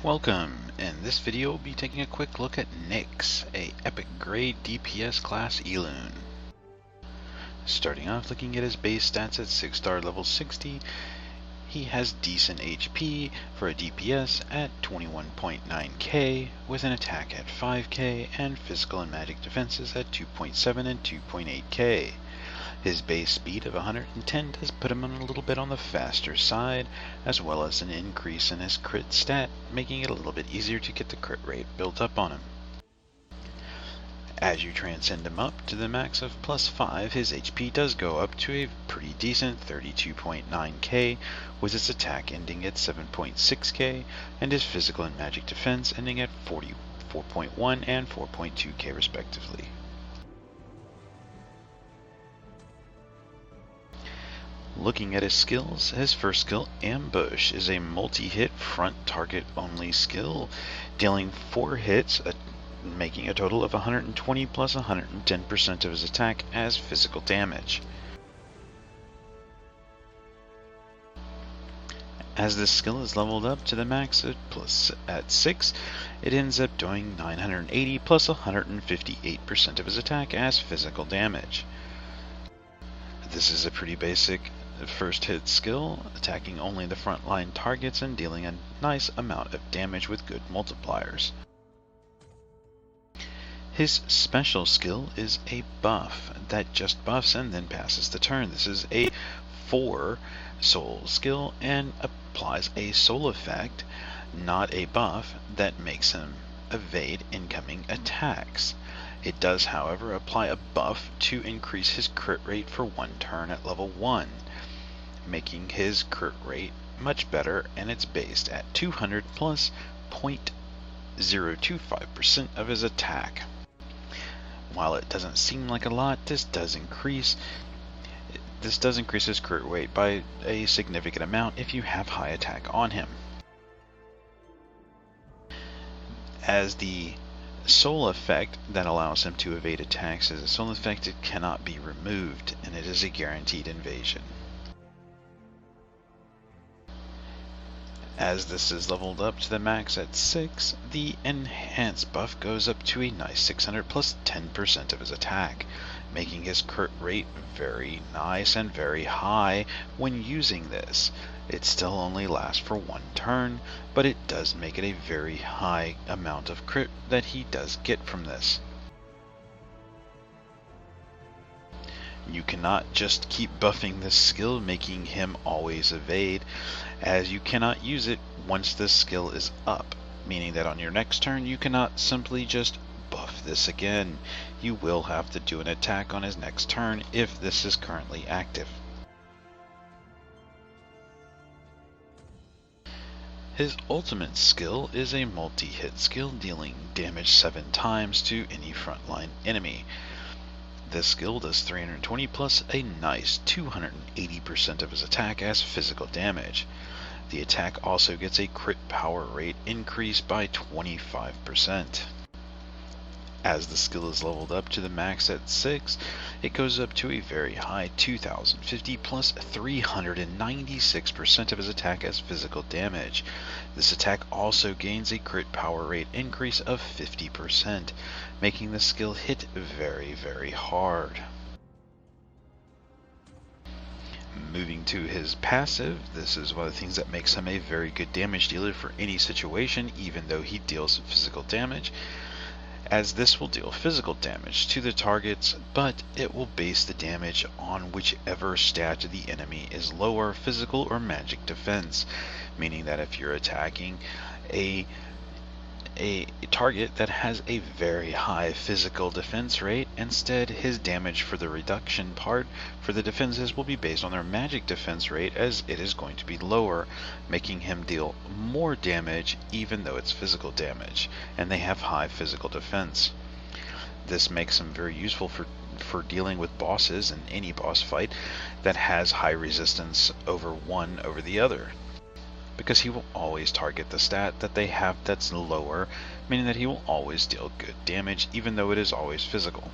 Welcome! In this video we'll be taking a quick look at Nyx, a epic grade DPS class Elune. Starting off looking at his base stats at 6-star level 60, he has decent HP for a DPS at 21.9k with an attack at 5k and physical and magic defenses at 2.7 and 2.8k. His base speed of 110 does put him a little bit on the faster side, as well as an increase in his crit stat, making it a little bit easier to get the crit rate built up on him. As you transcend him up to the max of +5, his HP does go up to a pretty decent 32.9k, with his attack ending at 7.6k, and his physical and magic defense ending at 44.1 and 4.2k respectively. Looking at his skills, his first skill, Ambush, is a multi-hit front target only skill, dealing 4 hits, making a total of 120 plus 110% of his attack as physical damage. As this skill is leveled up to the max at 6, it ends up doing 980 plus 158% of his attack as physical damage. This is a pretty basic first hit skill, attacking only the frontline targets and dealing a nice amount of damage with good multipliers. His special skill is a buff that just buffs and then passes the turn. This is a 4 soul skill and applies a soul effect, not a buff, that makes him evade incoming attacks. It does, however, apply a buff to increase his crit rate for 1 turn at level 1, making his crit rate much better, and it's based at 200 plus 0.025% of his attack. While it doesn't seem like a lot, this does increase his crit rate by a significant amount if you have high attack on him. As the soul effect that allows him to evade attacks is a soul effect, it cannot be removed, and it is a guaranteed invasion. As this is leveled up to the max at 6, the enhanced buff goes up to a nice 600 plus 10% of his attack, making his crit rate very nice and very high when using this. It still only lasts for 1 turn, but it does make it a very high amount of crit that he does get from this. You cannot just keep buffing this skill, making him always evade, as you cannot use it once this skill is up, meaning that on your next turn you cannot simply just buff this again. You will have to do an attack on his next turn if this is currently active. His ultimate skill is a multi-hit skill, dealing damage 7 times to any frontline enemy. This skill does 320 plus a nice 280% of his attack as physical damage. The attack also gets a crit power rate increase by 25%. As the skill is leveled up to the max at 6, it goes up to a very high 2050 plus 396% of his attack as physical damage. This attack also gains a crit power rate increase of 50%, making the skill hit very, very hard. Moving to his passive, this is one of the things that makes him a very good damage dealer for any situation, even though he deals physical damage, as this will deal physical damage to the targets, but it will base the damage on whichever stat of the enemy is lower, physical or magic defense, meaning that if you're attacking a target that has a very high physical defense rate, instead his damage for the reduction part for the defenses will be based on their magic defense rate, as it is going to be lower, making him deal more damage even though it's physical damage, and they have high physical defense. This makes him very useful for dealing with bosses in any boss fight that has high resistance over one over the other, because he will always target the stat that they have that's lower, meaning that he will always deal good damage even though it is always physical.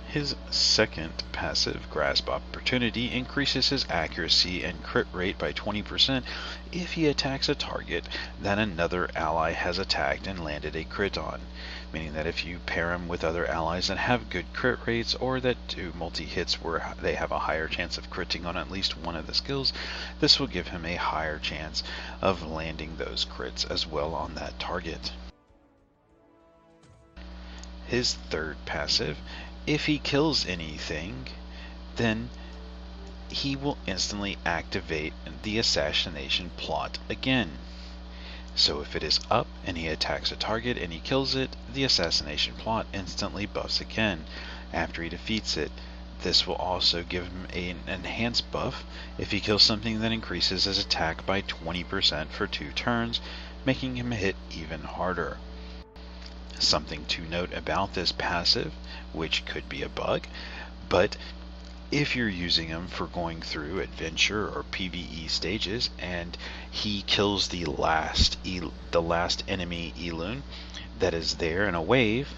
His second passive, Grasp Opportunity, increases his accuracy and crit rate by 20% if he attacks a target that another ally has attacked and landed a crit on. Meaning that if you pair him with other allies that have good crit rates, or that do multi-hits where they have a higher chance of critting on at least one of the skills, this will give him a higher chance of landing those crits as well on that target. His third passive, if he kills anything, then he will instantly activate the assassination plot again. So if it is up and he attacks a target and he kills it, the assassination plot instantly buffs again after he defeats it. This will also give him an enhanced buff if he kills something that increases his attack by 20% for 2 turns, making him hit even harder. Something to note about this passive, which could be a bug, but if you're using him for going through adventure or PvE stages and he kills the last enemy Elune that is there in a wave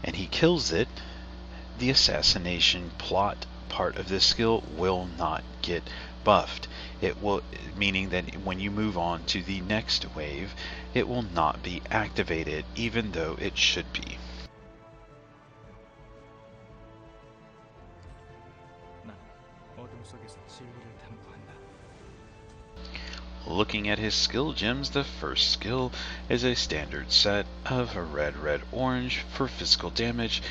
and he kills it, the assassination plot part of this skill will not get buffed. It will, meaning that when you move on to the next wave, it will not be activated, even though it should be. Looking at his skill gems, the first skill is a standard set of a red, red, orange for physical damage,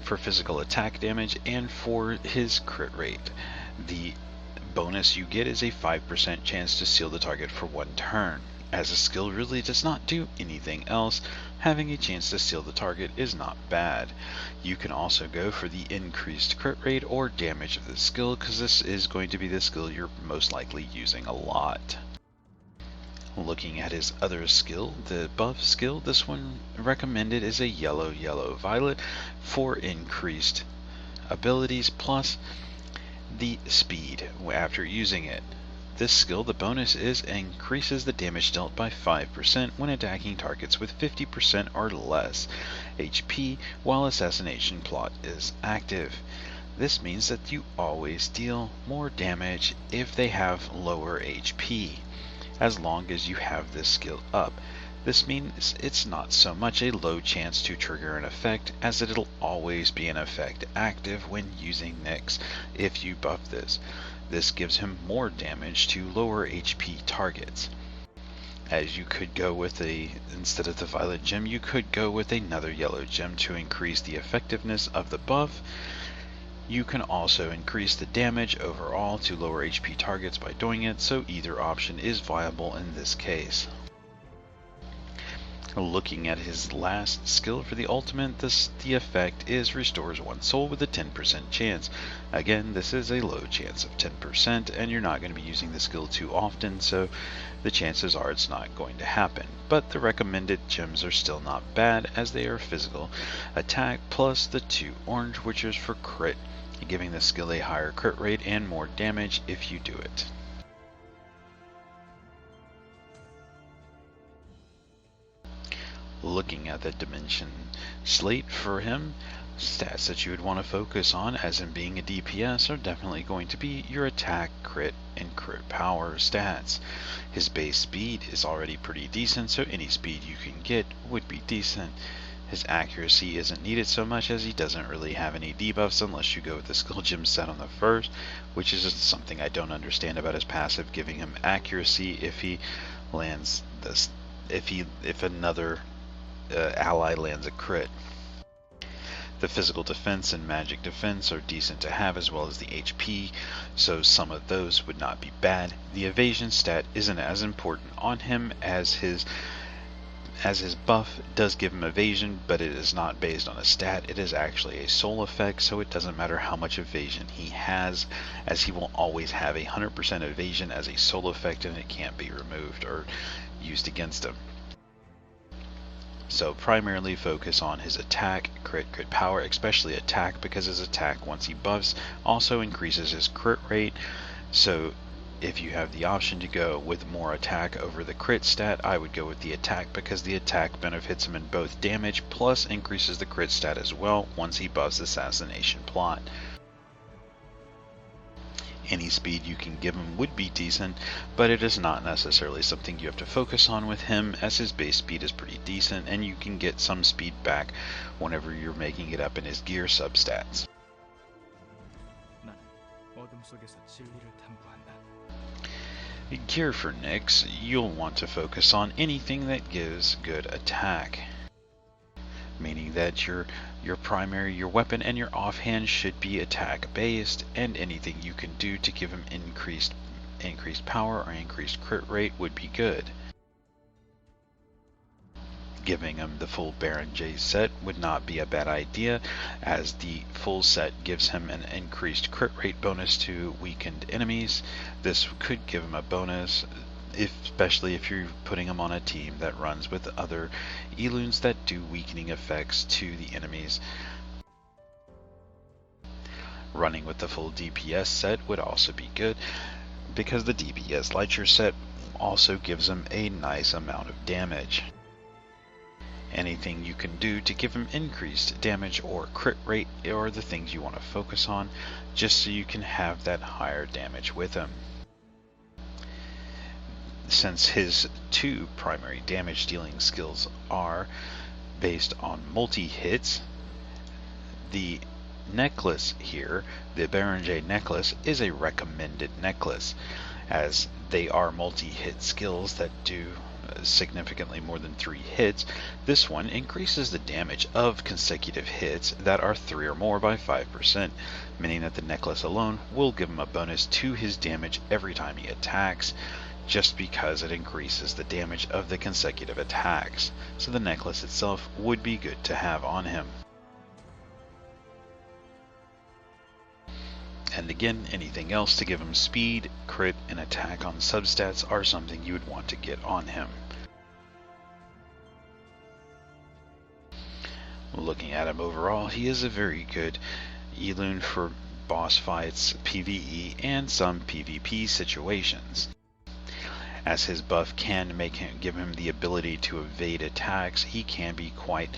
for physical attack damage, and for his crit rate. The bonus you get is a 5% chance to seal the target for 1 turn. As a skill really does not do anything else, having a chance to seal the target is not bad. You can also go for the increased crit rate or damage of the skill, because this is going to be the skill you're most likely using a lot. Looking at his other skill, the buff skill, this one recommended is a yellow, yellow, violet for increased abilities plus the speed after using it. This skill, the bonus is increases the damage dealt by 5% when attacking targets with 50% or less HP while assassination plot is active. This means that you always deal more damage if they have lower HP, as long as you have this skill up. This means it's not so much a low chance to trigger an effect, as it'll always be an effect active when using Nyx if you buff this. This gives him more damage to lower HP targets. As you could go with instead of the violet gem, you could go with another yellow gem to increase the effectiveness of the buff. You can also increase the damage overall to lower HP targets by doing it, so either option is viable in this case. Looking at his last skill for the ultimate, the effect is restores 1 soul with a 10% chance. Again, this is a low chance of 10%, and you're not going to be using the skill too often, so the chances are it's not going to happen. But the recommended gems are still not bad, as they are physical attack plus the 2 orange, which is for crit, giving the skill a higher crit rate and more damage if you do it. Looking at the dimension slate for him, stats that you would want to focus on, as in being a DPS, are definitely going to be your attack, crit, and crit power stats. His base speed is already pretty decent, so any speed you can get would be decent. His accuracy isn't needed so much, as he doesn't really have any debuffs unless you go with the skill gem set on the first, which is just something I don't understand about his passive, giving him accuracy if he lands this, if another ally lands a crit. The physical defense and magic defense are decent to have, as well as the HP, so some of those would not be bad. The evasion stat isn't as important on him, as his buff does give him evasion, but it is not based on a stat. It is actually a soul effect, so it doesn't matter how much evasion he has, as he will always have 100% evasion as a soul effect, and it can't be removed or used against him. So primarily focus on his attack, crit power, especially attack, because his attack, once he buffs, also increases his crit rate. So If you have the option to go with more attack over the crit stat, I would go with the attack because the attack benefits him in both damage plus increases the crit stat as well once he buffs Assassination Plot. Any speed you can give him would be decent, but it is not necessarily something you have to focus on with him, as his base speed is pretty decent and you can get some speed back whenever you're making it up in his gear substats. Gear for Nyx, you'll want to focus on anything that gives good attack, meaning that your primary, your weapon, and your offhand should be attack based, and anything you can do to give him increased power or increased crit rate would be good. Giving him the full Baron J set would not be a bad idea, as the full set gives him an increased crit rate bonus to weakened enemies. This could give him a bonus, especially if you're putting him on a team that runs with other Elunes that do weakening effects to the enemies. Running with the full DPS set would also be good, because the DPS Lighter set also gives him a nice amount of damage. Anything you can do to give him increased damage or crit rate are the things you want to focus on, just so you can have that higher damage with him. Since his two primary damage dealing skills are based on multi-hits, the necklace here, the Baron J necklace, is a recommended necklace, as they are multi-hit skills that do significantly more than 3 hits. This one increases the damage of consecutive hits that are 3 or more by 5%, meaning that the necklace alone will give him a bonus to his damage every time he attacks, just because it increases the damage of the consecutive attacks. So the necklace itself would be good to have on him. And again, anything else to give him speed, crit, and attack on substats are something you would want to get on him. Looking at him overall, he is a very good Elune for boss fights, PvE, and some PvP situations. As his buff can give him the ability to evade attacks, he can be quite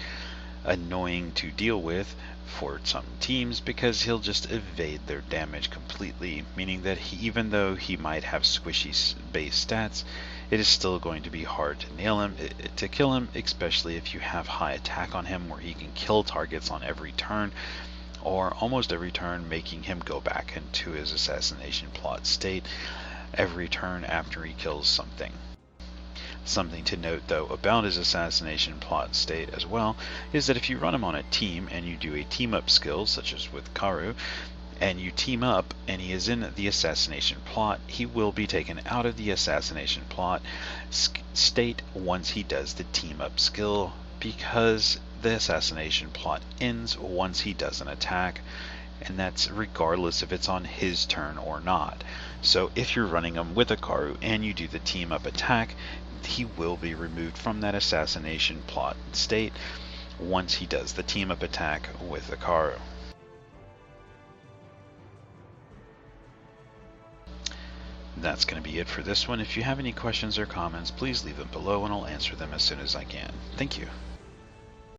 annoying to deal with for some teams, because he'll just evade their damage completely, meaning that even though he might have squishy base stats, it is still going to be hard to nail him, to kill him, especially if you have high attack on him where he can kill targets on every turn, or almost every turn, making him go back into his Assassination Plot state every turn after he kills something. Something to note though about his Assassination Plot state as well is that if you run him on a team and you do a team up skill, such as with Karu, and you team up and he is in the Assassination Plot, he will be taken out of the Assassination Plot state once he does the team up skill, because the Assassination Plot ends once he does an attack, and that's regardless if it's on his turn or not. So if you're running him with a Karu and you do the team up attack, he will be removed from that Assassination Plot state once he does the team up attack with the Karu. That's going to be it for this one. If you have any questions or comments, please leave them below and I'll answer them as soon as I can. Thank you.